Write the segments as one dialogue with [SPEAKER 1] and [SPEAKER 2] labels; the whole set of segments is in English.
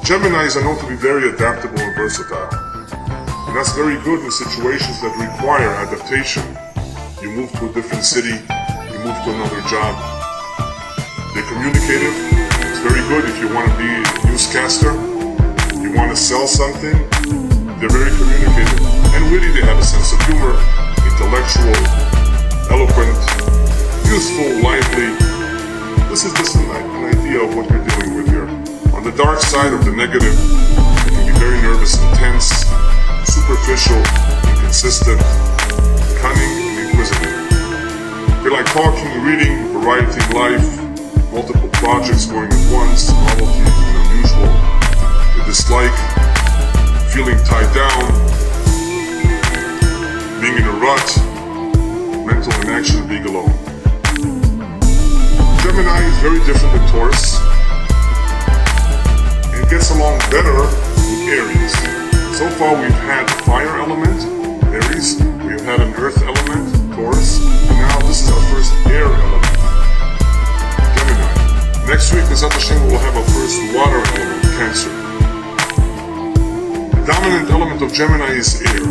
[SPEAKER 1] Geminis are known to be very adaptable and versatile. And that's very good in situations that require adaptation. You move to a different city, you move to another job. They're communicative. It's very good if you want to be a newscaster, you want to sell something. They're very communicative. And witty, they have a sense of humor, intellectual, eloquent, youthful, lively. This is just an idea of what you're dealing with here. On the dark side of the negative, it can be very nervous, intense, superficial, inconsistent, cunning, and inquisitive. They like talking, reading, variety in life, multiple projects going at once, novelty and unusual. They dislike feeling tied down, being in a rut, mental inaction, being alone. Gemini is very different than Taurus and gets along better with Aries. So far we've had the fire element, Aries, we've had an earth element, Taurus, and now this is our first air element, Gemini. Next week, B'ezrat Hashem, we'll have our first water element, Cancer. The dominant element of Gemini is air.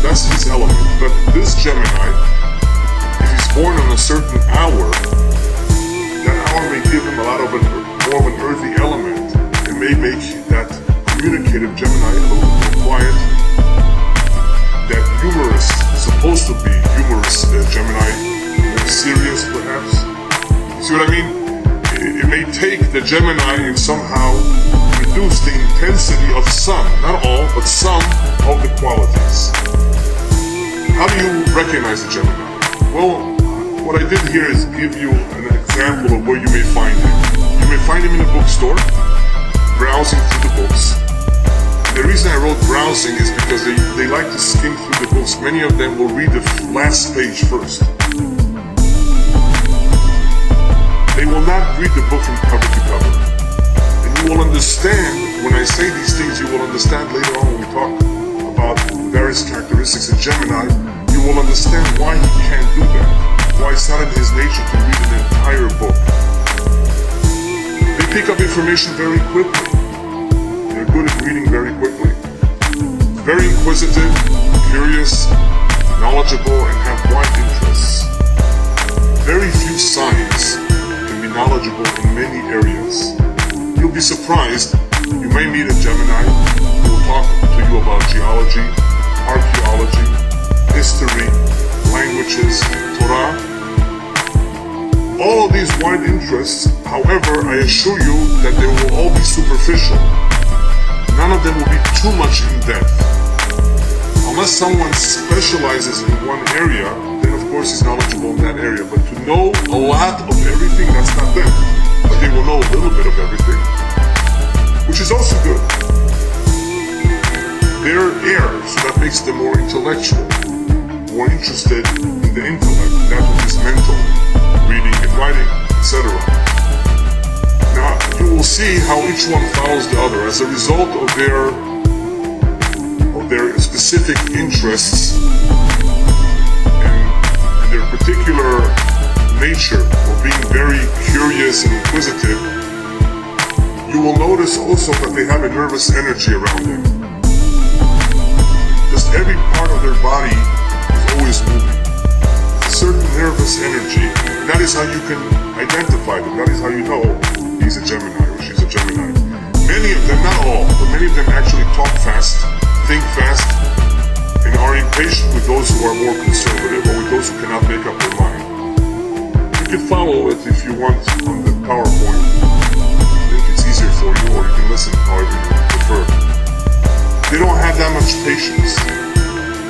[SPEAKER 1] That's his element. But this Gemini, if he's born on a certain hour, that hour may give him a lot of more of an earthy element. It may make that communicative Gemini a little bit more quiet. That humorous, supposed to be humorous Gemini, more serious perhaps. You see what I mean? It may take the Gemini and somehow reduce the intensity of some, not all, but some of the qualities. How do you recognize a Gemini? Well, what I did here is give you an example of where you may find him. You may find him in a bookstore, browsing through the books. And the reason I wrote browsing is because they like to skim through the books. Many of them will read the last page first. They will not read the book from cover to cover. And you will understand, when I say these things, you will understand later on when we talk about the various characteristics in Gemini, you will understand why he can't do that. Why it's not in his nature to read an entire book. They pick up information very quickly. They're good at reading very quickly. Very inquisitive, curious, knowledgeable, and have wide interests. Very few signs can be knowledgeable in many areas. You'll be surprised. You may meet a Gemini who will talk to you about geology, archaeology, history, languages, Torah. All of these wide interests, however, I assure you that they will all be superficial. None of them will be too much in depth. Unless someone specializes in one area, then of course he's knowledgeable in that area. But to know a lot of everything, that's not them. But they will know a little bit of everything, which is also good. They're air, so that makes them more intellectual, more interested in the intellect, that which is mental, reading and writing, etc. Now, you will see how each one follows the other as a result of their specific interests and their particular nature of being very curious and inquisitive. You will notice also that they have a nervous energy around them. Just every part of their body is always moving. It's a certain nervous energy. And that is how you can identify them. That is how you know he's a Gemini or she's a Gemini. Many of them, not all, but many of them actually talk fast, think fast, and are impatient with those who are more conservative or with those who cannot make up their mind. You can follow it if you want on the PowerPoint, if it's easier for you, or you can listen however you prefer. They don't have that much patience.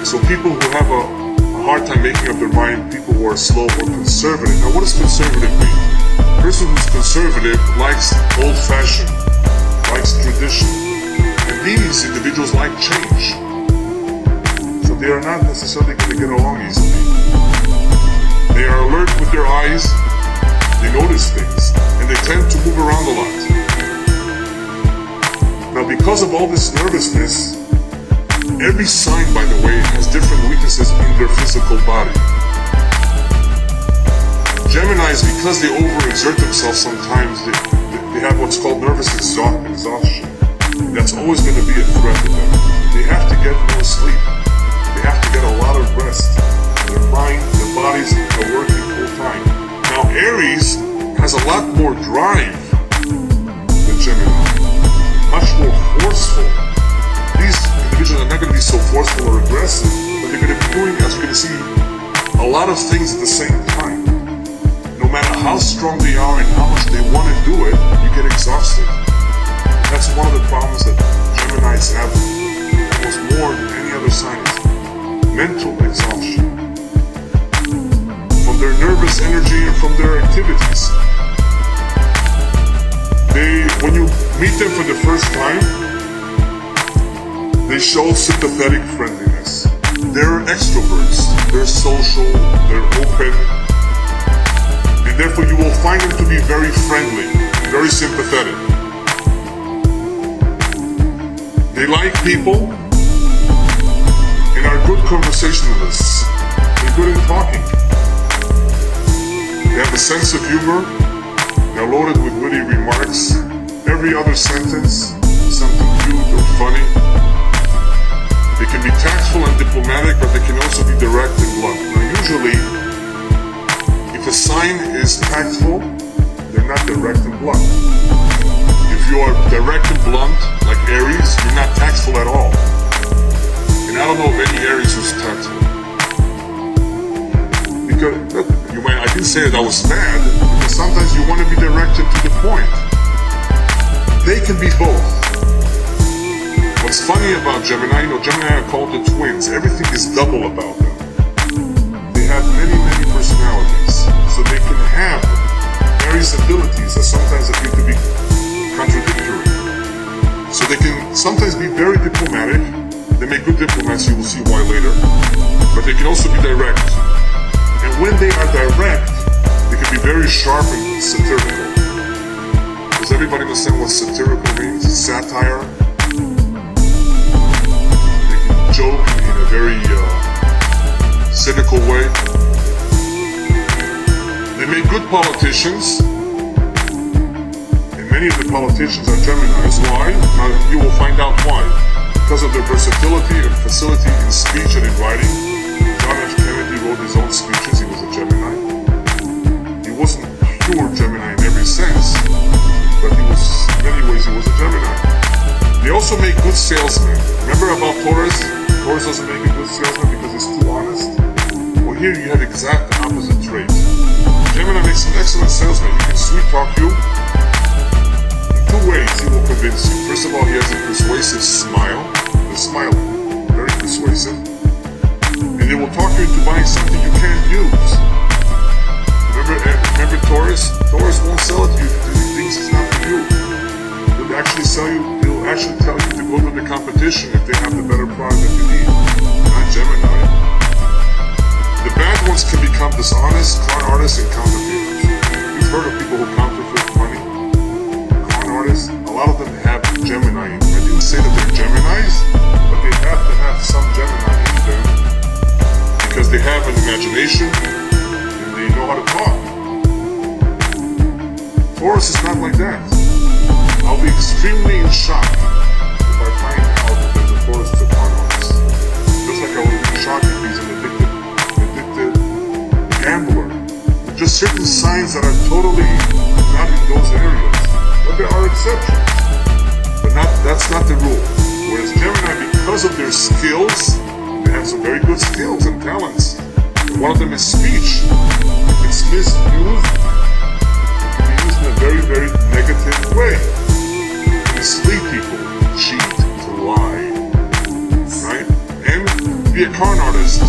[SPEAKER 1] So people who have a hard time making up their mind, people who are slow or conservative. Now what does conservative mean? A person who's conservative likes old-fashioned, likes tradition. And these individuals like change. So they are not necessarily going to get along easily. They are alert with their eyes, they notice things, and they tend to move around a lot. Now because of all this nervousness, every sign, by the way, has different weaknesses in their physical body. Geminis, because they overexert themselves sometimes, they have what's called nervous exhaustion. always going to be a threat to them. They have to get more sleep. They have to get a lot of rest. Their mind, their bodies are working full time. Now Aries has a lot more drive than Gemini. Much more forceful. These individuals are not going to be so forceful or aggressive, but they're going to be doing, as you're going to see, a lot of things at the same time. No matter how strong they are and how much they want to do it, you get exhausted. That's one of the problems that Geminis have almost more than any other sign. Mental exhaustion. From their nervous energy and from their activities. When you meet them for the first time, they show sympathetic friendliness. They're extroverts. They're social. They're open. And therefore you will find them to be very friendly, very sympathetic. They like people and are good conversationalists. They're good in talking. They have a sense of humor. They're loaded with witty remarks. Every other sentence, something cute or funny. They can be tactful and diplomatic, but they can also be direct and blunt. Now usually, if a sign is tactful, they're not direct and blunt. If you are direct and blunt, like Aries, you're not tactful at all. And I don't know of any Aries who's tactful. Because, I didn't say that I was bad, because sometimes you want to be direct and to the point. They can be both. What's funny about Gemini, Gemini are called the twins. Everything is double about them. They have many, many personalities. So they can have various abilities that sometimes appear to be contradictory. So they can sometimes be very diplomatic. They make good diplomats, you will see why later. But they can also be direct. And when they are direct, they can be very sharp and satirical. Does everybody understand what satirical means? Satire. They can joke in a very cynical way. They make good politicians. And many of the politicians are Geminis. Why? Now you will find out why. Because of their versatility and facility in speech and in writing. John F. Kennedy wrote his own speeches. He was a Gemini. He wasn't pure Gemini in every sense. But he was, in many ways, he was a Gemini. They also make good salesmen. Remember about Taurus? Taurus doesn't make a good salesman because he's too honest. Well, here you have exact opposite trait. Gemini makes an excellent salesman. He can sweet talk you. In two ways, he will convince you. First of all, he has a persuasive smile. They're smiling. Very persuasive. And they will talk you into buying something you can't use. Remember Taurus? Taurus won't sell it to you if he thinks it's not for you. He'll actually sell you, he'll actually tell you to go to the competition if they have the better product that you need. Not Gemini. The bad ones can become dishonest, con artists, and counterfeiters. You've heard of people who counterfeit money? Con artists? A lot of them have Gemini in them. I didn't say that they're Geminis, but they have to have some Gemini in them because they have an imagination. They know how to talk. Taurus is not like that. I'll be extremely in shock if I find out that there's a Taurus who's a con artist. Just like I would be in shock if he's an addicted gambler. With just certain signs that are totally not in those areas. But there are exceptions. But that's not the rule. Whereas Gemini, because of their skills, they have some very good skills and talents. And one of them is speech. It's misused, it can be used in a very, very negative way. To mislead people, to cheat, to lie, right? And to be a con artist.